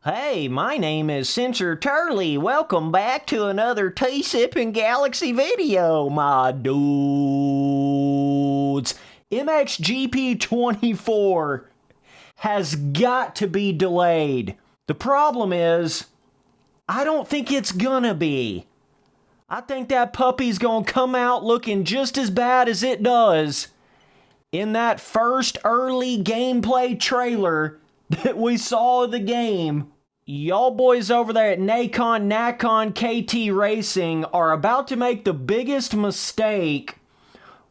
Hey, my name is Sensor Turley. Welcome back to another Tea-Sipping Galaxy video, my dudes. Mxgp 24 has got to be delayed. The problem is, I don't think it's gonna be. I think that puppy's gonna come out looking just as bad as it does in that first early gameplay trailer that we saw of the game. Y'all boys over there at Nacon KT Racing are about to make the biggest mistake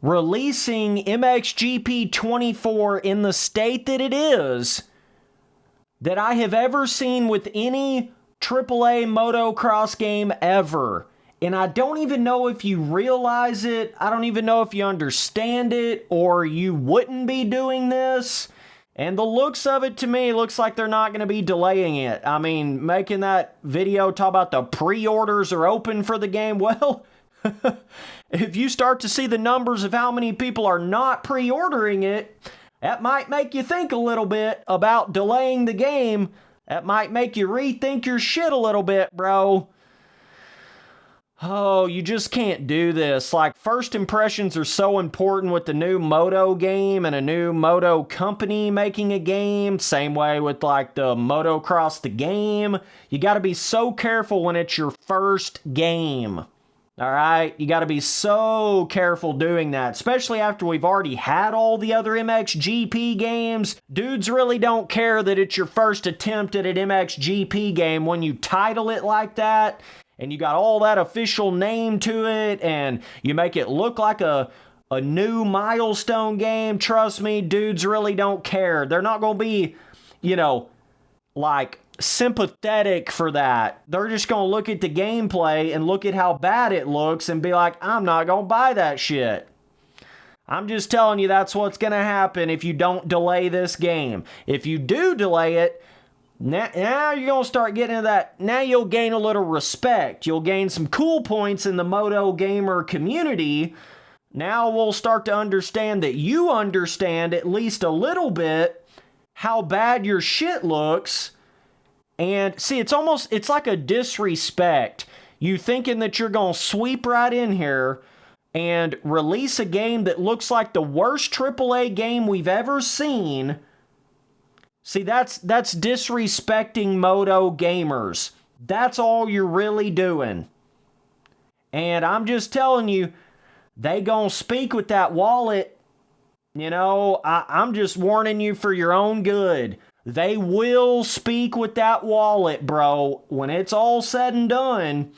releasing Mxgp 24 in the state that it is that I have ever seen with any AAA motocross game ever. And I don't even know if you realize it, I don't even know if you understand it, or you wouldn't be doing this. And the looks of it to me looks like they're not going to be delaying it. I mean, making that video talk about the pre-orders are open for the game. Well, if you start to see the numbers of how many people are not pre-ordering it, that might make you think a little bit about delaying the game. That might make you rethink your shit a little bit, bro. Oh, you just can't do this. Like, first impressions are so important with the new Moto game and a new Moto company making a game. Same way with, like, the Motocross the game. You gotta be so careful when it's your first game. Alright? You gotta be so careful doing that. Especially after we've already had all the other MXGP games. Dudes really don't care that it's your first attempt at an MXGP game when you title it like that. And you got all that official name to it, and you make it look like a new Milestone game. Trust me, dudes really don't care. They're not going to be, like, sympathetic for that. They're just going to look at the gameplay and look at how bad it looks and be like, I'm not going to buy that shit. I'm just telling you that's what's going to happen if you don't delay this game. If you do delay it, now you're going to start getting into that. Now you'll gain a little respect. You'll gain some cool points in the Moto gamer community. Now we'll start to understand that you understand at least a little bit how bad your shit looks. And see, it's like a disrespect. You thinking that you're going to sweep right in here and release a game that looks like the worst AAA game we've ever seen. See, that's disrespecting Moto gamers. That's all you're really doing. And I'm just telling you, they gonna speak with that wallet. I'm just warning you for your own good. They will speak with that wallet, bro. When it's all said and done,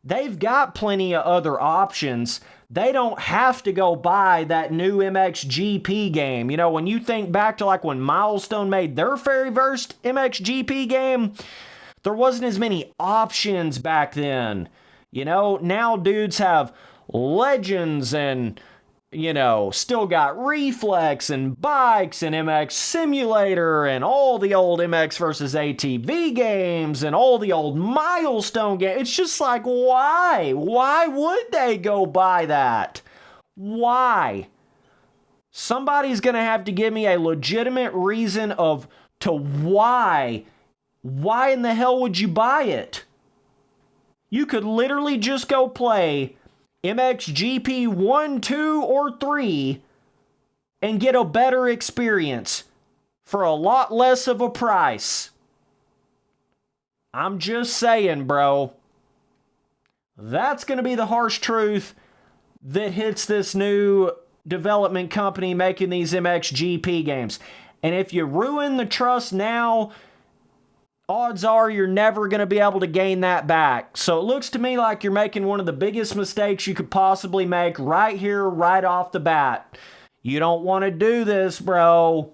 they've got plenty of other options. They don't have to go buy that new MXGP game. When you think back to like when Milestone made their very first MXGP game, there wasn't as many options back then. Now dudes have Legends and, still got Reflex and Bikes and MX Simulator and all the old MX versus ATV games and all the old Milestone games. It's just like, why? Why would they go buy that? Why? Somebody's going to have to give me a legitimate reason to why. Why in the hell would you buy it? You could literally just go play MXGP 1, 2, or 3 and get a better experience for a lot less of a price. I'm just saying, bro. That's going to be the harsh truth that hits this new development company making these MXGP games. And if you ruin the trust now, odds are you're never going to be able to gain that back. So it looks to me like you're making one of the biggest mistakes you could possibly make right here, right off the bat. You don't want to do this, bro.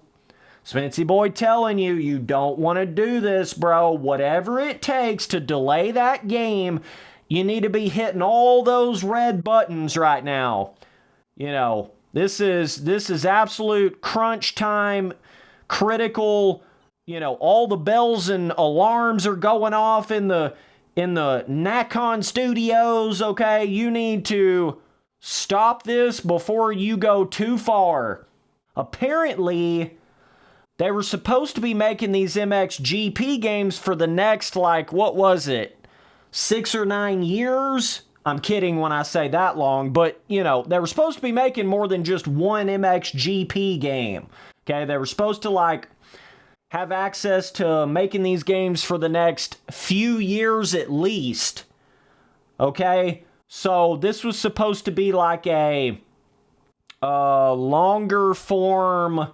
Spency Boy telling you, you don't want to do this, bro. Whatever it takes to delay that game, you need to be hitting all those red buttons right now. This is absolute crunch time, critical. All the bells and alarms are going off in the Nacon studios, okay? You need to stop this before you go too far. Apparently, They were supposed to be making these Mxgp games for the next, like, what was it, 6 or 9 years? I'm kidding when I say that long, but, you know, they were supposed to be making more than just one Mxgp game. Okay, they were supposed to, like, have access to making these games for the next few years at least. Okay, so this was supposed to be like a longer form,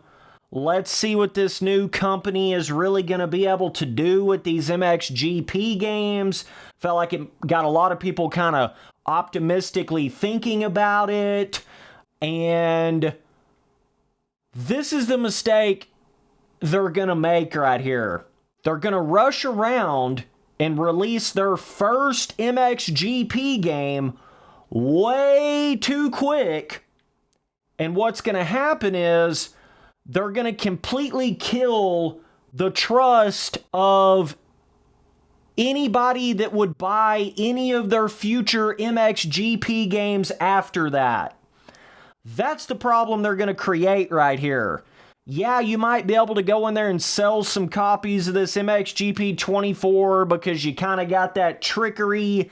let's see what this new company is really going to be able to do with these Mxgp games. Felt like it got a lot of people kind of optimistically thinking about it. And this is the mistake they're going to make right here. They're going to rush around and release their first Mxgp game way too quick. And what's going to happen is they're going to completely kill the trust of anybody that would buy any of their future Mxgp games after that. That's the problem they're going to create right here. Yeah, you might be able to go in there and sell some copies of this Mxgp 24 because you kind of got that trickery,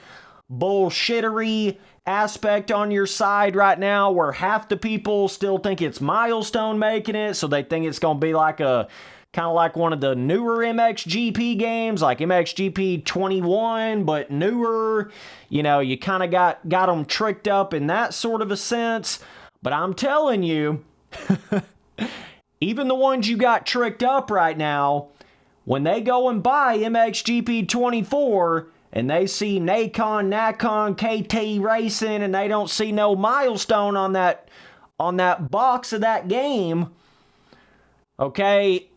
bullshittery aspect on your side right now where half the people still think it's Milestone making it, so they think it's going to be like a kind of like one of the newer Mxgp games, like Mxgp 21, but newer. You know, you kind of got them tricked up in that sort of a sense. But I'm telling you, even the ones you got tricked up right now, when they go and buy Mxgp 24 and they see Nacon, KT Racing, and they don't see no Milestone on that box of that game, okay,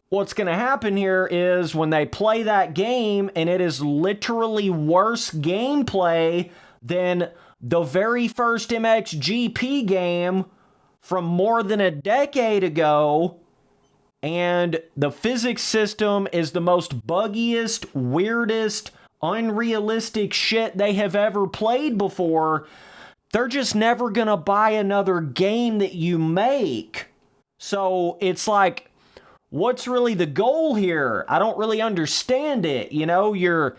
what's going to happen here is when they play that game and it is literally worse gameplay than the very first Mxgp game from more than a decade ago, and the physics system is the most buggiest, weirdest, unrealistic shit they have ever played before, they're just never gonna buy another game that you make. So it's like, what's really the goal here? I don't really understand it. You know, you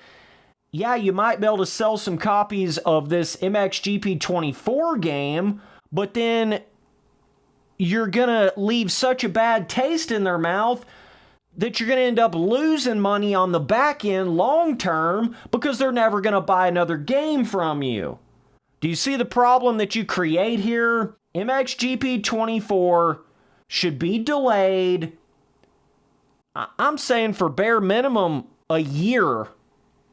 might be able to sell some copies of this Mxgp 24 game, but then you're gonna leave such a bad taste in their mouth that you're gonna end up losing money on the back end long term because they're never gonna buy another game from you. Do you see the problem that you create here? Mxgp 24 should be delayed. I'm saying for bare minimum a year.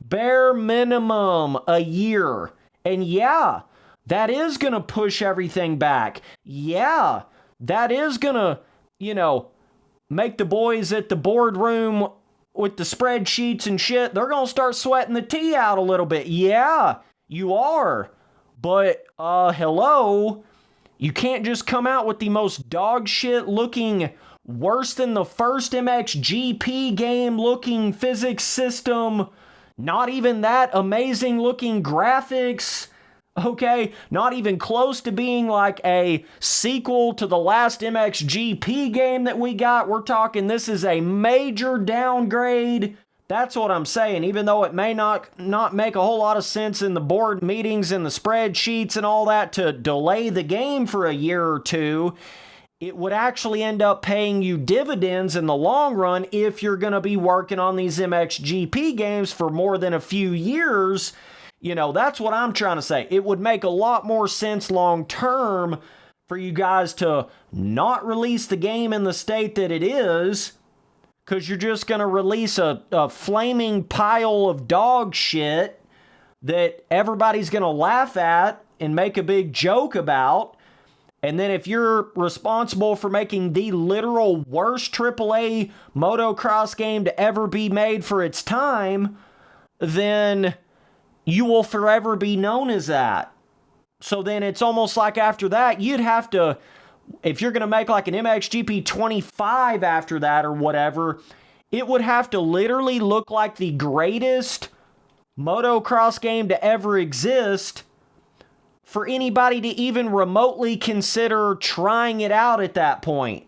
Bare minimum a year. And yeah, that is gonna push everything back. Yeah, that is gonna, make the boys at the boardroom with the spreadsheets and shit, they're gonna start sweating the tea out a little bit. Yeah, you are. But, hello, you can't just come out with the most dog shit looking, worse than the first MXGP game looking physics system, not even that amazing looking graphics. Okay, not even close to being like a sequel to the last MXGP game that we got. We're talking this is a major downgrade. That's what I'm saying. Even though it may not make a whole lot of sense in the board meetings and the spreadsheets and all that to delay the game for a year or two, it would actually end up paying you dividends in the long run if you're going to be working on these MXGP games for more than a few years. That's what I'm trying to say. It would make a lot more sense long term for you guys to not release the game in the state that it is, because you're just going to release a flaming pile of dog shit that everybody's going to laugh at and make a big joke about. And then if you're responsible for making the literal worst AAA motocross game to ever be made for its time, then you will forever be known as that. So then it's almost like after that, you'd have to, if you're going to make like an MXGP 25 after that or whatever, it would have to literally look like the greatest motocross game to ever exist for anybody to even remotely consider trying it out at that point.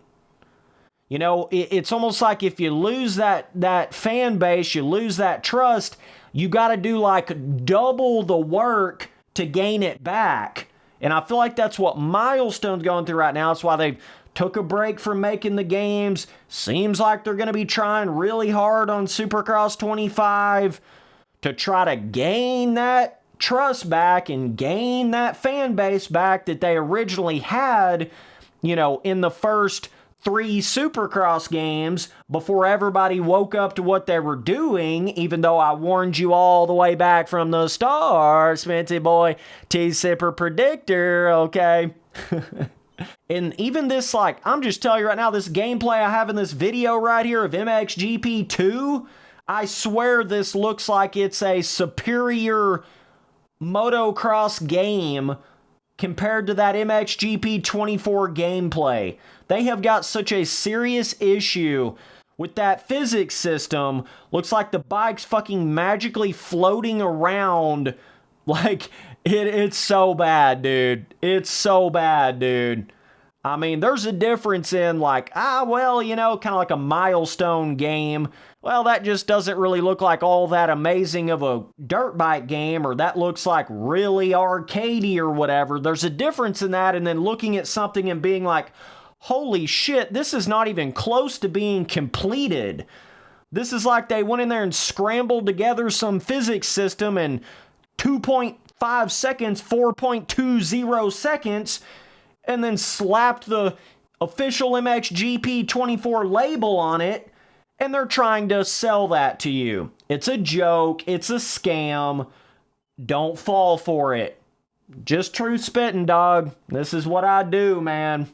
You know, it's almost like if you lose that fan base, you lose that trust, you got to do like double the work to gain it back. And I feel like that's what Milestone's going through right now. That's why they took a break from making the games. Seems like they're going to be trying really hard on Supercross 25 to try to gain that trust back and gain that fan base back that they originally had, you know, in the first 3 Supercross games before everybody woke up to what they were doing, even though I warned you all the way back from the start, Smitty boy, T-Sipper Predictor, okay? And even this, like, I'm just telling you right now, this gameplay I have in this video right here of Mxgp 2, I swear this looks like it's a superior motocross game compared to that Mxgp 24 gameplay. They have got such a serious issue with that physics system. Looks like the bike's fucking magically floating around. Like, it's so bad, dude. It's so bad, dude. I mean, there's a difference in like, well, you know, kind of like a Milestone game. Well, that just doesn't really look like all that amazing of a dirt bike game, or that looks like really arcadey or whatever. There's a difference in that, and then looking at something and being like, holy shit, this is not even close to being completed. This is like they went in there and scrambled together some physics system in 2.5 seconds, 4.20 seconds, and then slapped the official Mxgp 24 label on it, and they're trying to sell that to you. It's a joke. It's a scam. Don't fall for it. Just truth spitting, dog. This is what I do, man.